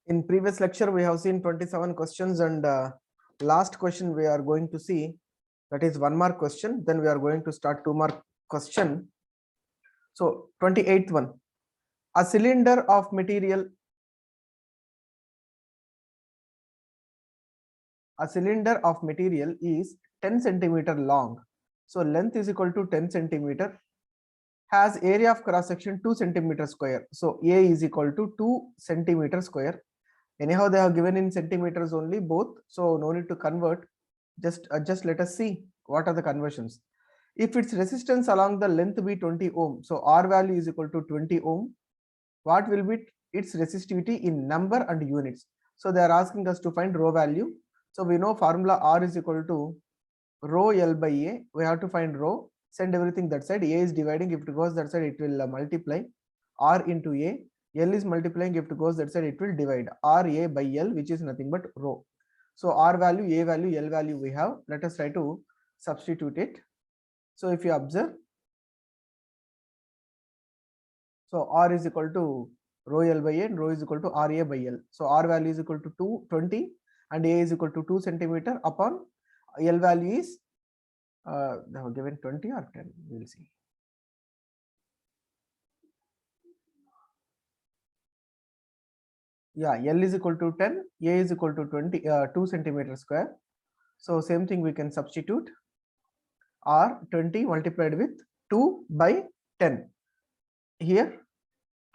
In previous lecture, we have seen 27 questions, and last question we are going to see, that is 1 mark question. Then we are going to start 2 mark question. So 28th one, a cylinder of material is 10 centimeter long. So length is equal to 10 centimeter, has area of cross section 2 centimeter square. So A is equal to 2 centimeter square. Anyhow, they have given in centimeters only both, so no need to convert. Just let us see what are the conversions. If its resistance along the length be 20 ohm, so R value is equal to 20 ohm. What will be its resistivity in number and units? So they are asking us to find rho value. So we know formula R is equal to rho L by A. We have to find rho. Send everything that side. A is dividing. If it goes that side, it will multiply. R into A. L is multiplying. If it goes that side, it will divide. R A by L, which is nothing but rho. So R value, A value, L value we have. Let us try to substitute it. So if you observe, so R is equal to rho L by A and rho is equal to RA by L. So R value is equal to 20 and A is equal to 2 centimeter upon L value is they have given 20 or 10. We will see. Yeah, L is equal to 10, A is equal to 2 centimeter square. So same thing we can substitute. R 20 multiplied with 2 by 10. Here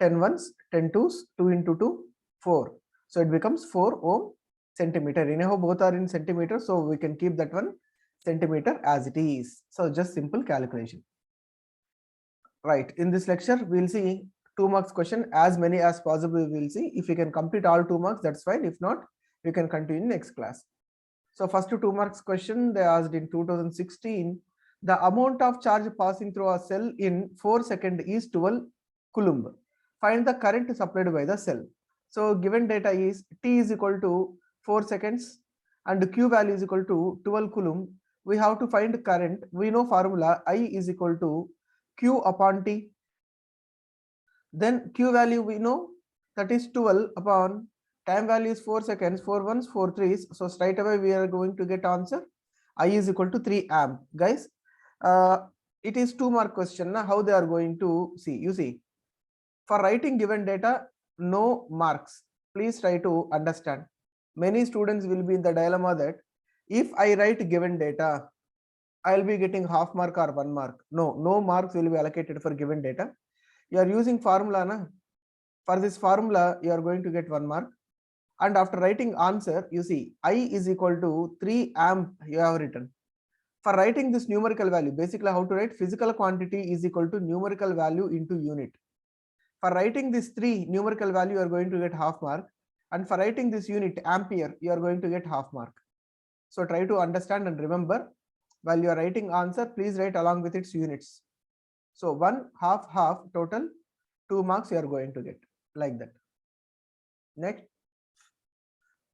10 ones, 10 twos, 2 into 2, 4. So it becomes 4 ohm centimeter. Anyhow, both are in centimeter, so we can keep that one centimeter as it is. So just simple calculation. Right. In this lecture, we'll see 2 marks question, as many as possible. We'll see if we can complete all 2 marks, that's fine. If not, we can continue next class. So first 2 marks question they asked in 2016. The amount of charge passing through a cell in 4 seconds is 12 coulomb. Find the current supplied by the cell. So given data is T is equal to 4 seconds and Q value is equal to 12 coulomb. We have to find current. We know formula I is equal to Q upon T. Then Q value we know, that is 12 upon time value is 4 seconds, 4 ones, 4 threes. So straight away we are going to get answer. I is equal to 3 amp. Guys, it is 2 mark question. Now how they are going to see? You see, for writing given data, no marks. Please try to understand. Many students will be in the dilemma that if I write given data, I will be getting half mark or 1 mark. No marks will be allocated for given data. You are using formula, na? For this formula, you are going to get 1 mark. And after writing answer, you see I is equal to 3 amp you have written. For writing this numerical value, basically how to write physical quantity is equal to numerical value into unit. For writing this 3 numerical value, you are going to get half mark. And for writing this unit ampere, you are going to get half mark. So try to understand and remember, while you are writing answer, please write along with its units. So 1 half total 2 marks you are going to get, like that. Next,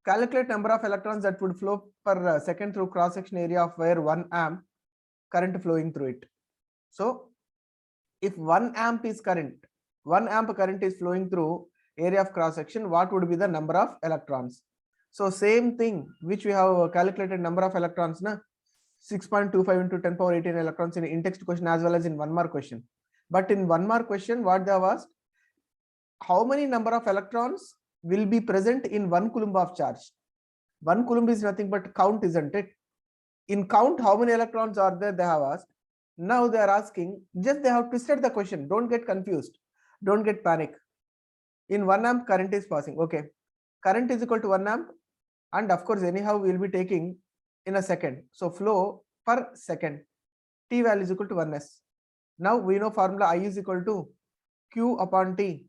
calculate number of electrons that would flow per second through cross section area of wire 1 amp current flowing through it. So if 1 amp is current, 1 amp current is flowing through area of cross section, what would be the number of electrons? So same thing which we have calculated number of electrons, na 6.25 into 10 power 18 electrons in in-text question as well as in 1 mark question. But in 1 mark question, what they have asked, how many number of electrons will be present in 1 coulomb of charge? 1 coulomb is nothing but count, isn't it? In count, how many electrons are there, they have asked. Now they are asking, just they have twisted the question. Don't get confused. Don't get panic. In 1 amp current is passing. Okay. Current is equal to 1 amp. And of course, anyhow, we will be taking in a second. So flow per second. T value is equal to 1s. Now we know formula I is equal to Q upon T.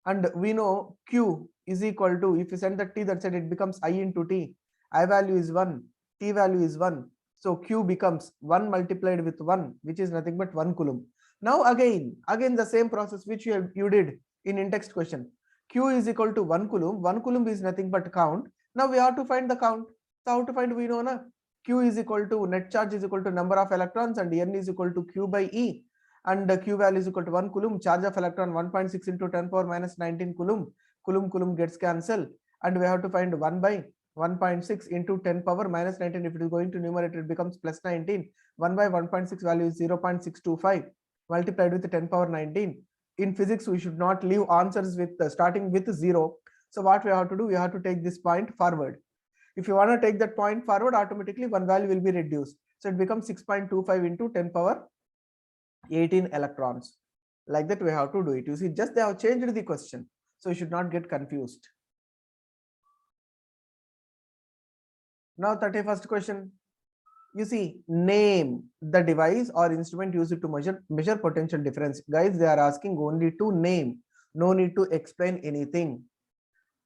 And we know Q is equal to, if you send the T that side, it becomes I into T. I value is 1. T value is 1. So Q becomes 1 multiplied with 1, which is nothing but 1 coulomb. Now again the same process which you did in in-text question. Q is equal to 1 coulomb. 1 coulomb is nothing but count. Now we have to find the count. So how to find, we know, na? Q is equal to net charge is equal to number of electrons and N is equal to Q by E. And Q value is equal to 1 coulomb. Charge of electron 1.6 into 10 power minus 19 coulomb. Coulomb gets cancelled. and we have to find 1 by 1.6 into 10 power minus 19. If it is going to numerator, it becomes plus 19. 1 by 1.6 value is 0.625 multiplied with 10 power 19. In physics, we should not leave answers with starting with 0. So what we have to do, we have to take this point forward. If you want to take that point forward, automatically one value will be reduced. So it becomes 6.25 into 10 power 18 electrons. Like that we have to do it. You see, just they have changed the question. So you should not get confused. Now 31st question. You see, name the device or instrument used to measure potential difference. Guys, they are asking only to name. No need to explain anything.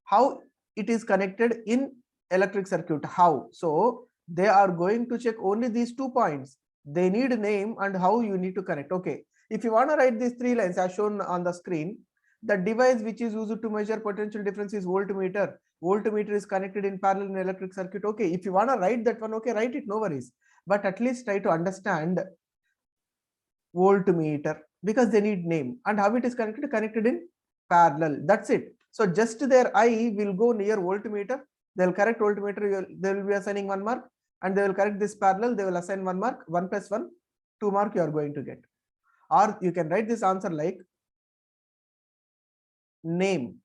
How it is connected in electric circuit? How? So they are going to check only these 2 points. They need a name and how you need to connect. Okay. If you want to write these 3 lines as shown on the screen, the device which is used to measure potential difference is voltmeter. Voltmeter is connected in parallel in electric circuit. Okay. If you want to write that one, okay, write it, no worries. But at least try to understand voltmeter because they need name and how it is connected in parallel. That's it. So just their eye will go near voltmeter. They'll correct voltmeter. They will be assigning 1 mark, and they will correct this parallel. They will assign 1 mark. 1 plus 1, 2 mark you are going to get. Or you can write this answer like name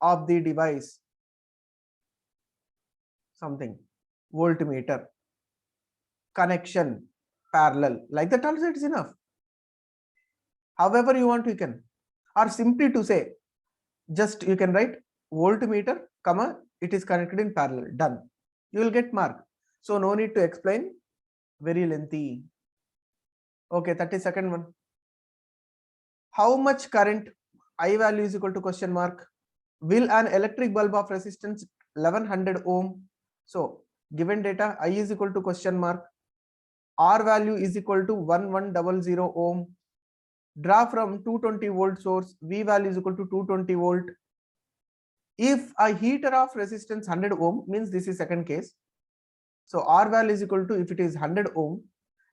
of the device, something, voltmeter, connection, parallel. Like that also it is enough. However you want, you can. Or simply to say, just you can write voltmeter, comma, it is connected in parallel. Done. You will get mark. So no need to explain. Very lengthy. Okay, 32nd one. How much current I value is equal to question mark? Will an electric bulb of resistance 1100 ohm? So given data, I is equal to question mark. R value is equal to 1100 ohm. Draw from 220 volt source. V value is equal to 220 volt. If a heater of resistance 100 ohm, means this is second case. So R value is equal to, if it is 100 ohm,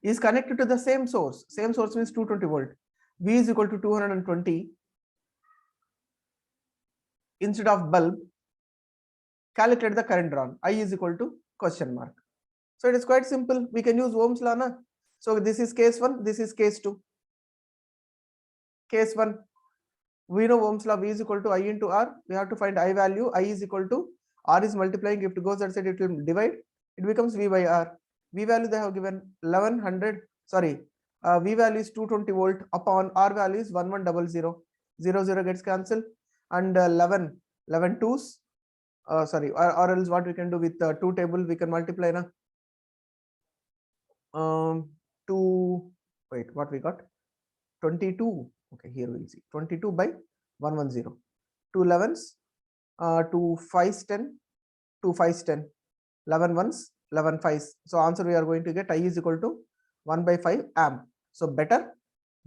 is connected to the same source. Same source means 220 volt. V is equal to 220. Instead of bulb, calculate the current drawn. I is equal to question mark. So it is quite simple. We can use Ohm's law. Na? So this is case 1. This is case 2. Case 1. We know Ohm's law, V is equal to I into R. We have to find I value. I is equal to R is multiplying. If it goes that side, it will divide. It becomes V by R. V value they have given 1100. Sorry, V value is 220 volt upon R value is 1100. 0 gets cancelled, and 11 twos. Sorry, or else what we can do with 2 table, we can multiply na. 2. Wait, what we got? 22. Okay, here we'll see 22 by 110. 2 11s, 2 5s 10, 2 5s 10, 11 ones, 11 5s. So answer we are going to get I is equal to 1 by 5 amp. So better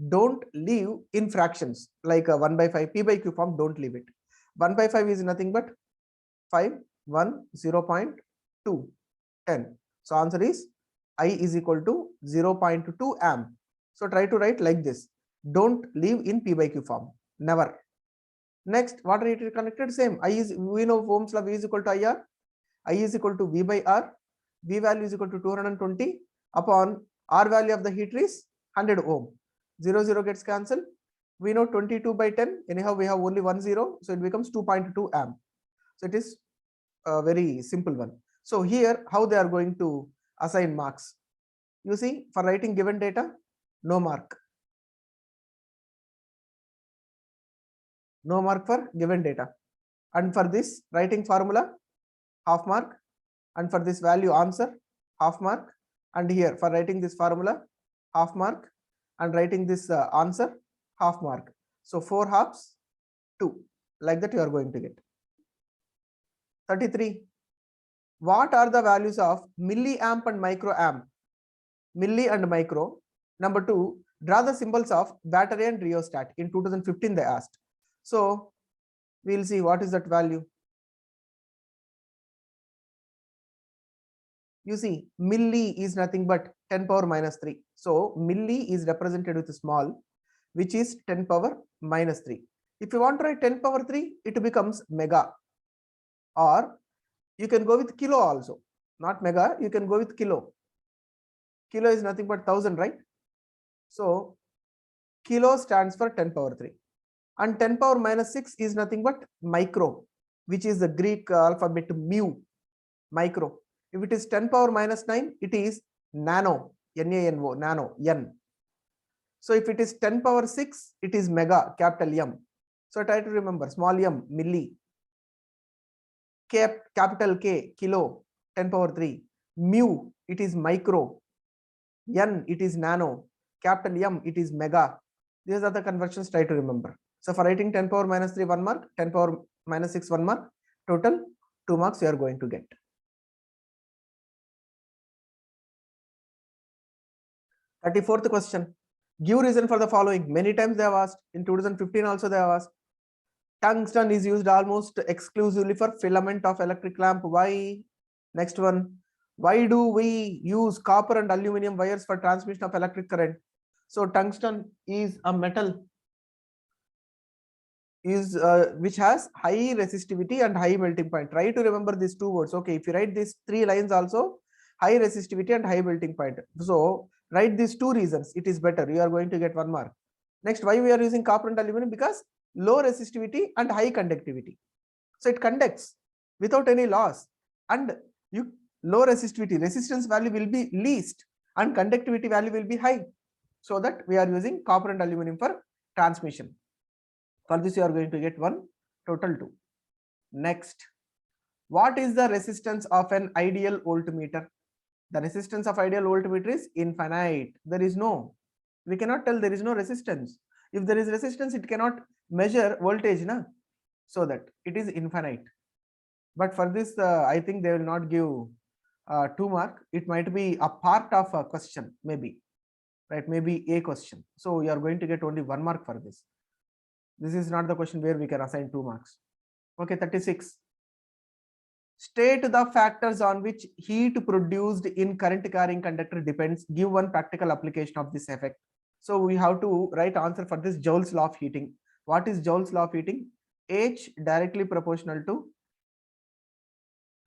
don't leave in fractions like 1 by 5 p by q form. Don't leave it. 1 by 5 is nothing but 5 1 0.2 10. So answer is I is equal to 0.2 amp. So try to write like this. Don't leave in p by q form. Never. Next, what are it connected? Same. I is, we know Ohm's law, V is equal to IR. I is equal to V by R. V value is equal to 220 upon R value of the heater is 100 ohm. 0 gets cancelled. We know 22 by 10. Anyhow, we have only 1 0. So it becomes 2.2 amp. So it is a very simple one. So here, how they are going to assign marks? You see, for writing given data, no mark. No mark for given data. And for this writing formula, half mark. And for this value answer, half mark. And here for writing this formula, half mark. And writing this answer, half mark. So 4 halves, 2. Like that you are going to get. 33. What are the values of milliamp and microamp? Milli and micro. Number 2, draw the symbols of battery and rheostat. In 2015 they asked. So we'll see what is that value. You see, milli is nothing but 10 power minus 3. So milli is represented with small, which is 10 power minus 3. If you want to write 10 power 3, it becomes mega. Or You can go with kilo also, not mega, you can go with kilo. Kilo is nothing but 1000, right? So kilo stands for 10 power 3. And 10 power minus 6 is nothing but micro, which is the Greek alphabet mu, micro. If it is 10 power minus 9, it is nano, N-A-N-O, nano, N. So if it is 10 power 6, it is mega, capital M. So try to remember, small m, milli, capital K, kilo, 10 power 3. Mu, it is micro. N, it is nano. Capital M, it is mega. These are the conversions, try to remember. So for writing 10 power minus 3, 1 mark, 10 power minus 6, 1 mark, total 2 marks you are going to get. 34th question. Give reason for the following. Many times they have asked. In 2015 also they have asked. Tungsten is used almost exclusively for filament of electric lamp. Why? Next one. Why do we use copper and aluminum wires for transmission of electric current? So tungsten is a metal which has high resistivity and high melting point. Try to remember these two words. Okay, if you write these 3 lines also, high resistivity and high melting point. So write these 2 reasons. It is better. You are going to get 1 mark. Next, why we are using copper and aluminum? Because low resistivity and high conductivity. So it conducts without any loss, and low resistivity, resistance value will be least and conductivity value will be high. So that we are using copper and aluminum for transmission. For this you are going to get 1, total 2. Next, what is the resistance of an ideal voltmeter? The resistance of ideal voltmeter is infinite. There is no, we cannot tell there is no resistance. If there is resistance, it cannot measure voltage, na? So that it is infinite. But for this, I think they will not give 2 mark. It might be a part of a question, maybe, right? Maybe a question. So you are going to get only 1 mark for this. This is not the question where we can assign 2 marks. Okay, 36. State the factors on which heat produced in current carrying conductor depends. Give one practical application of this effect. So we have to write answer for this Joule's law of heating. What is Joule's law of heating? H directly proportional to,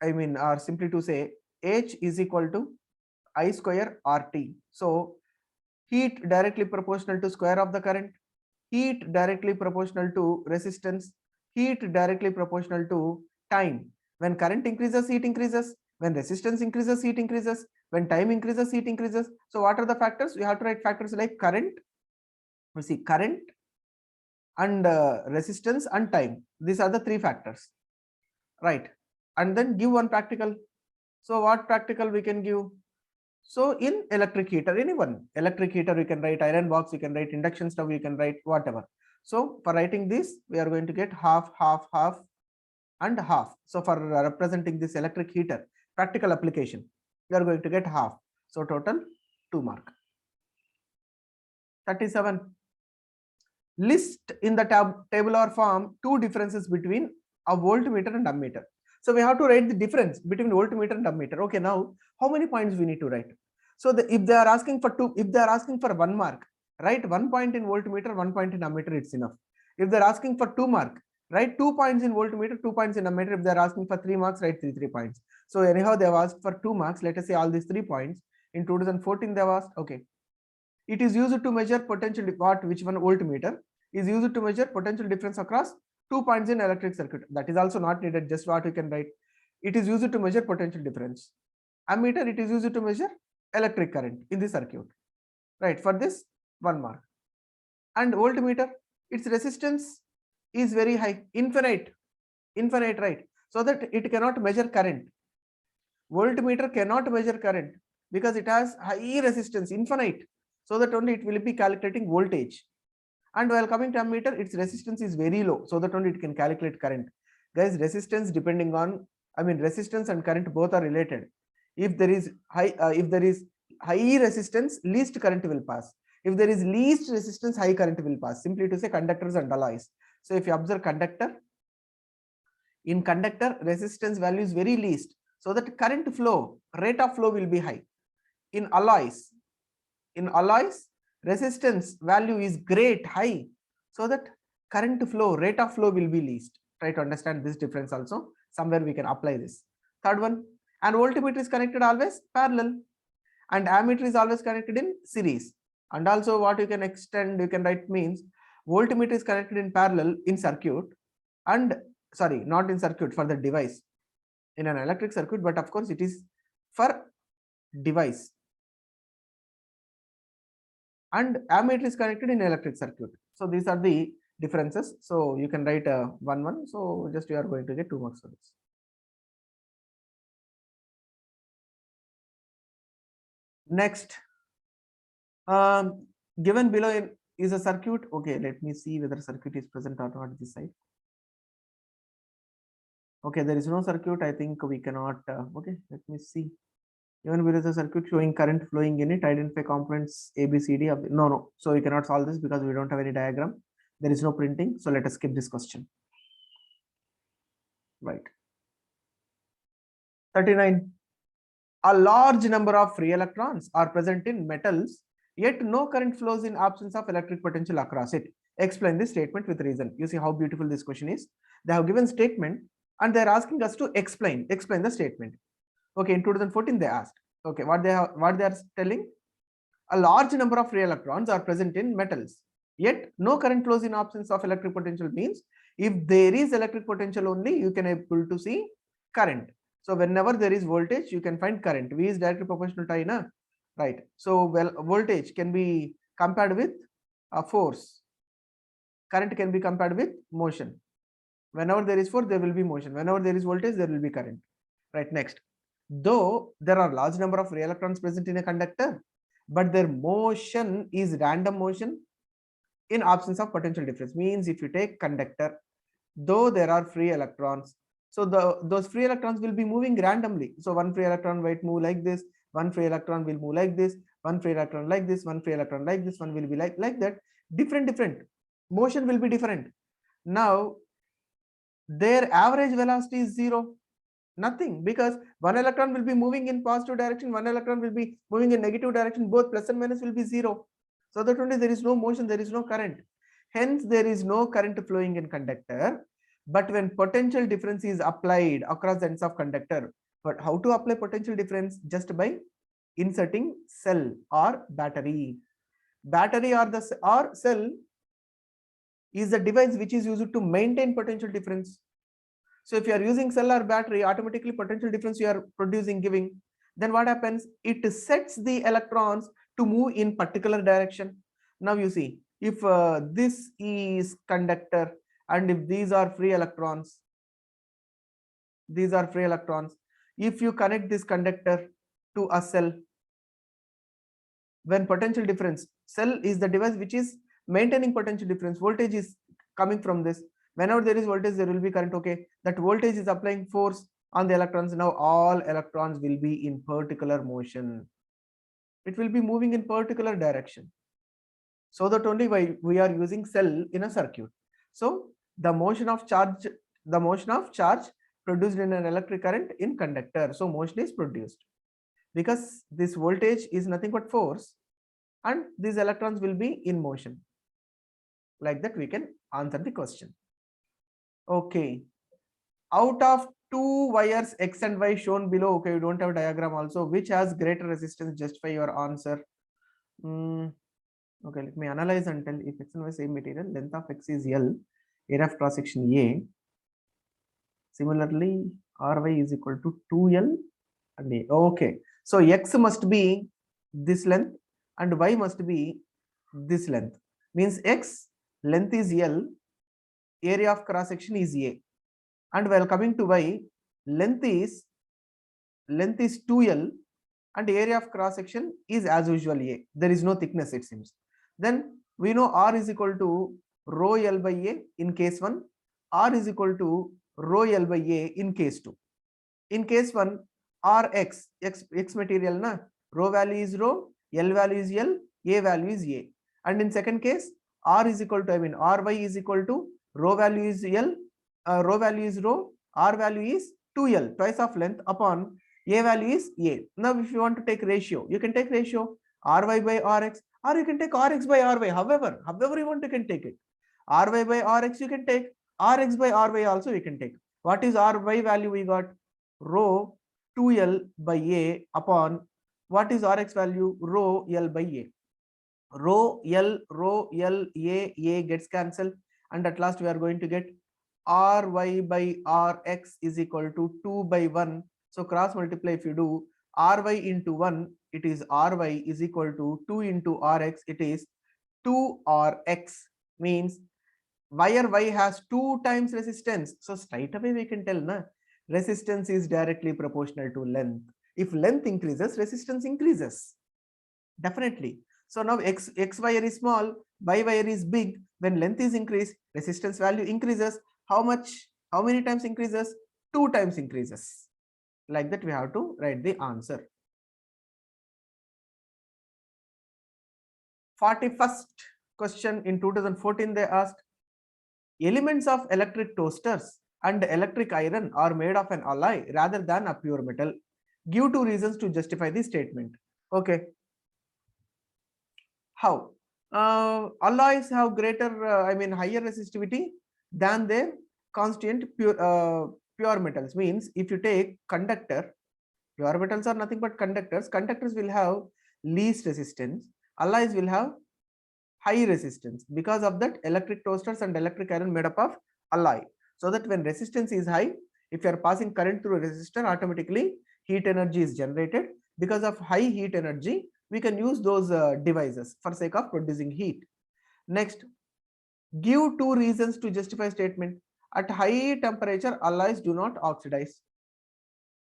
or simply to say, H is equal to I square RT. So heat directly proportional to square of the current, heat directly proportional to resistance, heat directly proportional to time. When current increases, heat increases. When resistance increases, heat increases. When time increases, heat increases. So what are the factors? We have to write factors like current. We see current and resistance and time. These are the 3 factors, right? And then give one practical. So what practical we can give? So in electric heater, anyone, electric heater, you can write iron box, you can write induction stove, you can write whatever. So for writing this, we are going to get half, half, half, and half. So for representing this electric heater, practical application, we are going to get half. So total 2 mark. 37. List in the tabular form 2 differences between a voltmeter and ammeter. So we have to write the difference between voltmeter and ammeter. Okay, now how many points we need to write? So if they are asking for 2, if they are asking for 1 mark, write 1 point in voltmeter, 1 point in ammeter, it's enough. If they're asking for 2 mark, write 2 points in voltmeter, 2 points in ammeter. If they're asking for 3 marks, write 3 points. So anyhow, they have asked for 2 marks. Let us say all these 3 points. In 2014, they have asked, okay, it is used to measure potential, which one? Voltmeter is used to measure potential difference across 2 points in electric circuit. That is also not needed, just what you can write. It is used to measure potential difference. Ammeter, it is used to measure electric current in the circuit, right? For this, 1 mark. And voltmeter, its resistance is very high, infinite, right? So that it cannot measure current. Voltmeter cannot measure current because it has high resistance, infinite. So that only it will be calculating voltage. And while coming to ammeter, its resistance is very low, so that only it can calculate current. Guys, resistance depending on, resistance and current both are related. If there is high resistance, least current will pass. If there is least resistance, high current will pass. Simply to say conductors and alloys. So if you observe conductor, in conductor, resistance value is very least, so that current flow, rate of flow will be high. In alloys, resistance value is great, high, so that current flow, rate of flow will be least. Try to understand this difference also. Somewhere we can apply this. Third one, and voltmeter is connected always parallel, and ammeter is always connected in series. And also what you can extend, you can write means voltmeter is connected in parallel in circuit, and sorry, not in circuit, for the device in an electric circuit, but of course it is for device. And ammeter is connected in electric circuit. So these are the differences. So you can write 1 1. So just you are going to get 2 marks for this. Next, given below is a circuit. Okay, let me see whether circuit is present or not this side. Okay, there is no circuit. I think we cannot. Okay, let me see. Even there is a circuit showing current flowing in it, identify components A, B, C, D. No. So we cannot solve this because we don't have any diagram. There is no printing. So let us skip this question. Right. 39. A large number of free electrons are present in metals, yet no current flows in absence of electric potential across it. Explain this statement with reason. You see how beautiful this question is. They have given statement and they are asking us to explain the statement. Okay, in 2014 they asked. Okay, what they are telling? A large number of free electrons are present in metals, yet no current flows in absence of electric potential means if there is electric potential only, you can able to see current. So whenever there is voltage, you can find current. V is directly proportional to I, na? Right. So well, voltage can be compared with a force. Current can be compared with motion. Whenever there is force, there will be motion. Whenever there is voltage, there will be current. Right. Next, though there are large number of free electrons present in a conductor, but their motion is random motion in absence of potential difference. Means if you take conductor, though there are free electrons, so those free electrons will be moving randomly. So one free electron might move like this, one free electron will move like this, one free electron like this, one free electron like this, one will be like that. Different motion will be different. Now their average velocity is 0. Nothing, because one electron will be moving in positive direction, one electron will be moving in negative direction, both plus and minus will be 0. So that only there is no motion, there is no current. Hence there is no current flowing in conductor. But when potential difference is applied across the ends of conductor, but how to apply potential difference? Just by inserting cell or battery. Battery or cell is the device which is used to maintain potential difference. So if you are using cell or battery, automatically potential difference you are producing, giving, then what happens? It sets the electrons to move in particular direction. Now you see, if this is conductor and if these are free electrons, if you connect this conductor to a cell, when potential difference, cell is the device which is maintaining potential difference, voltage is coming from this. Whenever there is voltage, there will be current. Okay, that voltage is applying force on the electrons. Now all electrons will be in particular motion. It will be moving in particular direction. So that only why we are using cell in a circuit. So the motion of charge produced in an electric current in conductor. So motion is produced because this voltage is nothing but force, and these electrons will be in motion. Like that we can answer the question. Okay, out of two wires X and Y shown below, okay, you don't have diagram also, which has greater resistance? Justify your answer. Okay, let me analyze and tell. If X and Y same material, length of X is L, area of cross section A. Similarly, Ry is equal to 2L and A. Okay, so X must be this length and Y must be this length. Means X length is L, area of cross section is A, and while coming to Y, length is 2L and area of cross section is as usual A. There is no thickness, it seems. Then we know R is equal to rho L by A in case 1, R is equal to rho L by A in case 2. In case 1, Rx, X material, na, rho value is rho, L value is L, A value is A. And in second case, R is equal to, Ry is equal to rho value is L, rho value is rho, R value is 2L, twice of length, upon A value is A. Now if you want to take ratio, you can take ratio Ry by Rx, or you can take Rx by Ry. However you want, you can take it. Ry by Rx you can take, Rx by Ry also you can take. What is Ry value we got? rho 2L by A upon what is Rx value? Rho L by A. Rho L, A gets cancelled, and at last we are going to get Ry by Rx is equal to 2 by 1. So cross multiply, if you do Ry into 1, it is Ry is equal to 2 into Rx, it is 2Rx, means wire Y has 2 times resistance. So straight away we can tell, na, resistance is directly proportional to length. If length increases, resistance increases. Definitely. So now X wire is small, Y wire is big. When length is increased, resistance value increases. How much? How many times increases? 2 times increases. Like that we have to write the answer. 41st question in 2014 they asked, elements of electric toasters and electric iron are made of an alloy rather than a pure metal. Give 2 reasons to justify the statement. Okay. How? Alloys have greater, higher resistivity than their constant pure metals. Means if you take conductor, pure metals are nothing but conductors. Conductors will have least resistance. Alloys will have high resistance. Because of that, electric toasters and electric iron made up of alloy. So that when resistance is high, if you are passing current through a resistor, automatically heat energy is generated. Because of high heat energy, we can use those devices for sake of producing heat. Next, give 2 reasons to justify statement. At high temperature, alloys do not oxidize.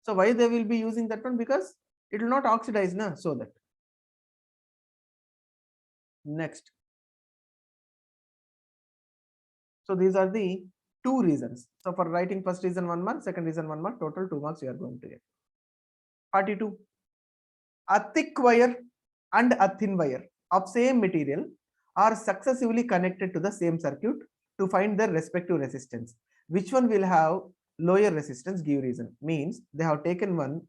So why they will be using that one? Because it will not oxidize, na? So that. Next. So these are the 2 reasons. So for writing first reason 1 mark, second reason 1 mark, total 2 marks you are going to get. 42. A thick wire and a thin wire of same material are successively connected to the same circuit to find their respective resistance. Which one will have lower resistance? Give reason. Means they have taken one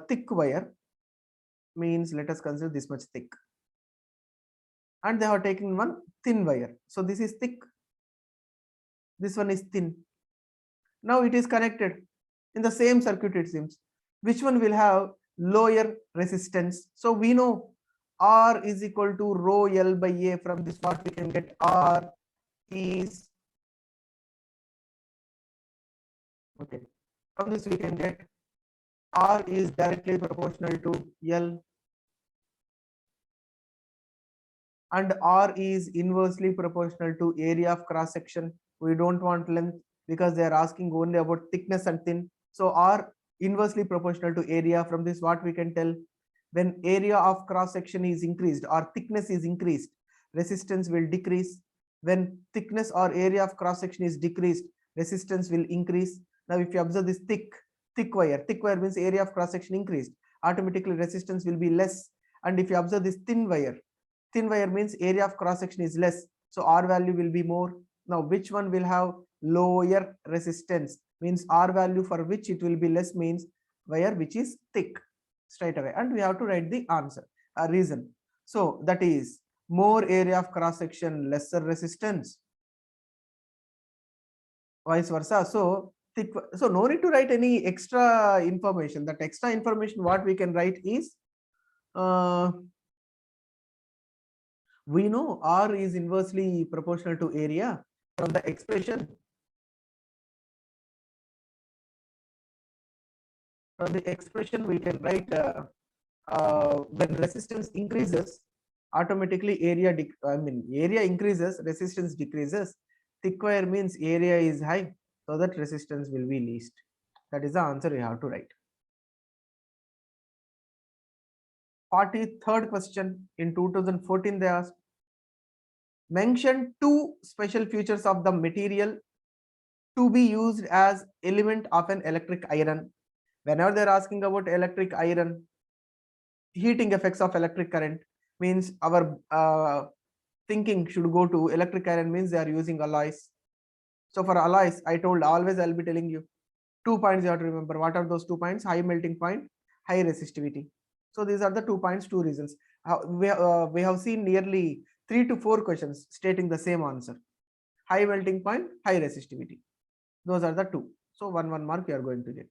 thick wire, means let us consider this much thick, and they have taken one thin wire. So this is thick, this one is thin. Now it is connected in the same circuit, it seems. Which one will have lower resistance? So we know R is equal to rho L by A. From this part we can get R is, okay, from this we can get R is directly proportional to L, and R is inversely proportional to area of cross section. We don't want length because they are asking only about thickness and thin. So R inversely proportional to area. From this what we can tell, when area of cross section is increased or thickness is increased, resistance will decrease. When thickness or area of cross section is decreased, resistance will increase. Now if you observe this thick wire means area of cross section increased, automatically resistance will be less. And if you observe this thin wire means area of cross section is less, so R value will be more. Now which one will have lower resistance? Means R value for which it will be less means wire which is thick, straight away. And we have to write the answer, a reason. So that is more area of cross section, lesser resistance, vice versa. So thick, so no need to write any extra information. That extra information what we can write is we know R is inversely proportional to area. From the expression, we can write when resistance increases, automatically area increases, resistance decreases. Thick wire means area is high, so that resistance will be least. That is the answer you have to write. 43rd question in 2014 they asked, mention 2 special features of the material to be used as element of an electric iron. Whenever they're asking about electric iron, heating effects of electric current, means our thinking should go to electric iron, means they are using alloys. So for alloys, I told always I'll be telling you 2 points you have to remember. What are those 2 points? High melting point, high resistivity. So these are the 2 points, 2 reasons. We have seen nearly 3 to 4 questions stating the same answer. High melting point, high resistivity. Those are the 2. So 1 mark you are going to get.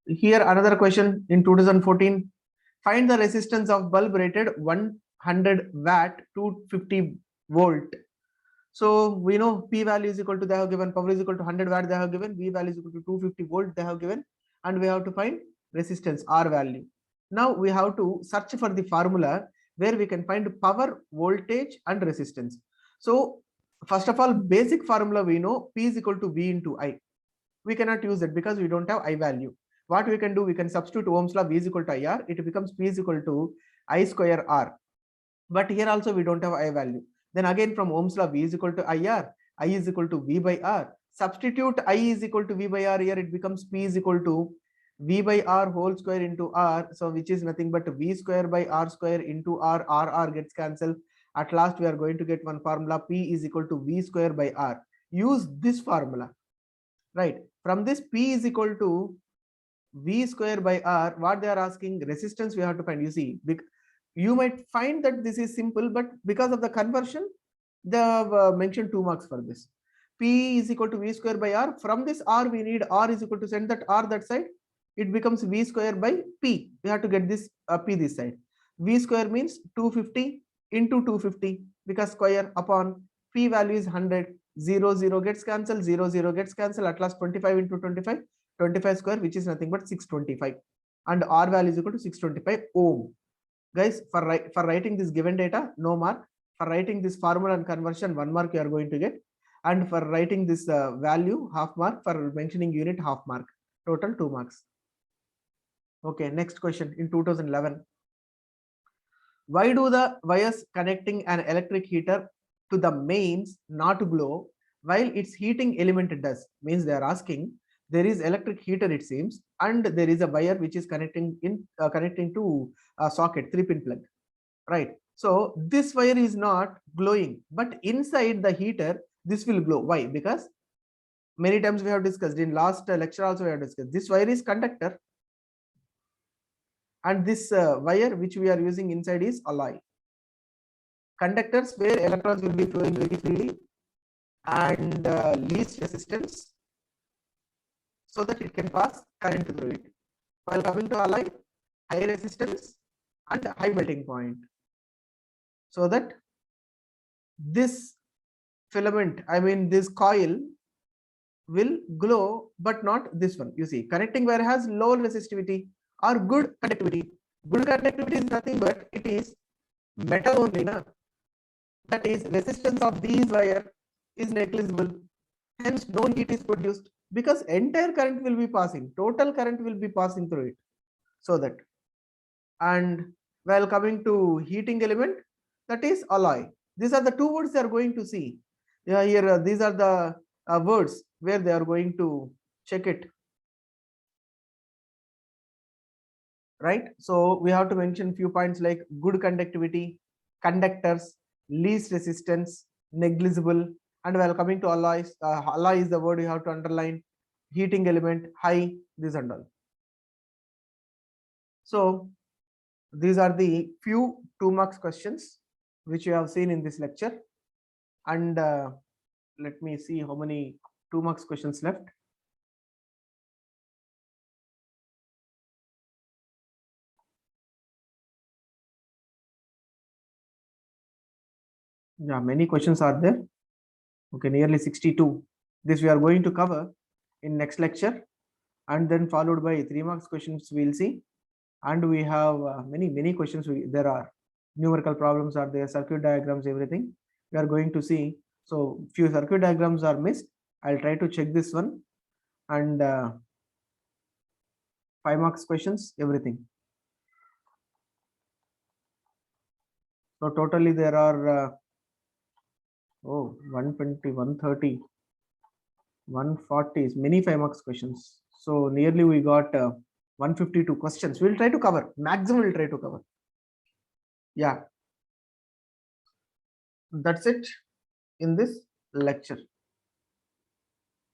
here another question in 2014. Find the resistance of bulb rated 100 watt 250 volt. So we know P value is equal to, they have given, power is equal to 100 watt, they have given, V value is equal to 250 volt, they have given, and we have to find resistance R value. Now we have to search for the formula where we can find power, voltage and resistance. So first of all, basic formula we know, P is equal to V into I. We cannot use it because we don't have I value. What we can do, we can substitute Ohm's law, V is equal to IR, it becomes P is equal to I square R. But here also we don't have I value. Then again from Ohm's law, V is equal to IR, I is equal to V by R. Substitute I is equal to V by R here, it becomes P is equal to V by R whole square into R. So which is nothing but V square by R square into R gets cancelled. At last we are going to get one formula, P is equal to V square by R. Use this formula, right? From this P is equal to V square by R, what they are asking, resistance we have to find. You see, you might find that this is simple, but because of the conversion, they have mentioned 2 marks for this. P is equal to V square by R. From this R, we need R is equal to, send that R that side, it becomes V square by P. We have to get this P this side. V square means 250 into 250 because square upon P value is 100. 0 gets cancelled, 0 gets cancelled. At last 25 into 25, 25 square, which is nothing but 625, and R value is equal to 625 ohm. Guys, for writing this given data, no mark. For writing this formula and conversion, 1 mark you are going to get, and for writing this value, half mark. For mentioning unit, half mark. Total 2 marks. Okay, next question in 2011. Why do the wires connecting an electric heater to the mains not glow while its heating element does? Means they are asking, there is electric heater it seems, and there is a wire which is connecting to a socket, 3-pin plug, right? So this wire is not glowing, but inside the heater this will glow. Why? Because many times we have discussed, in last lecture also we have discussed, this wire is conductor, and this wire which we are using inside is alloy. Conductors where electrons will be flowing very freely, and least resistance so that it can pass current through it. While coming to alloy, high resistance and high melting point, so that this filament, I mean this coil, will glow, but not this one. You see, connecting wire has low resistivity or good conductivity. Good conductivity is nothing but it is metal only, na? That is, resistance of these wire is negligible, hence no heat is produced because entire current will be passing, total current will be passing through it. So that, and while coming to heating element, that is alloy. These are the 2 words they are going to see. Yeah, here these are the words where they are going to check it, right? So we have to mention few points like good conductivity, conductors, least resistance, negligible, and while coming to alloys, alloy is the word you have to underline, heating element, high, this and all. So these are the few 2 marks questions which you have seen in this lecture, and let me see how many 2 marks questions left. Yeah, many questions are there. Okay, nearly 62. This we are going to cover in next lecture, and then followed by 3 marks questions we'll see. And we have many questions. There are numerical problems are there, circuit diagrams, everything we are going to see. So few circuit diagrams are missed. I'll try to check this one, and 5 marks questions, everything. So totally there are 120, 130, 140 is many 5 marks questions. So nearly we got 152 questions. We'll try to cover, maximum we'll try to cover. Yeah, that's it in this lecture.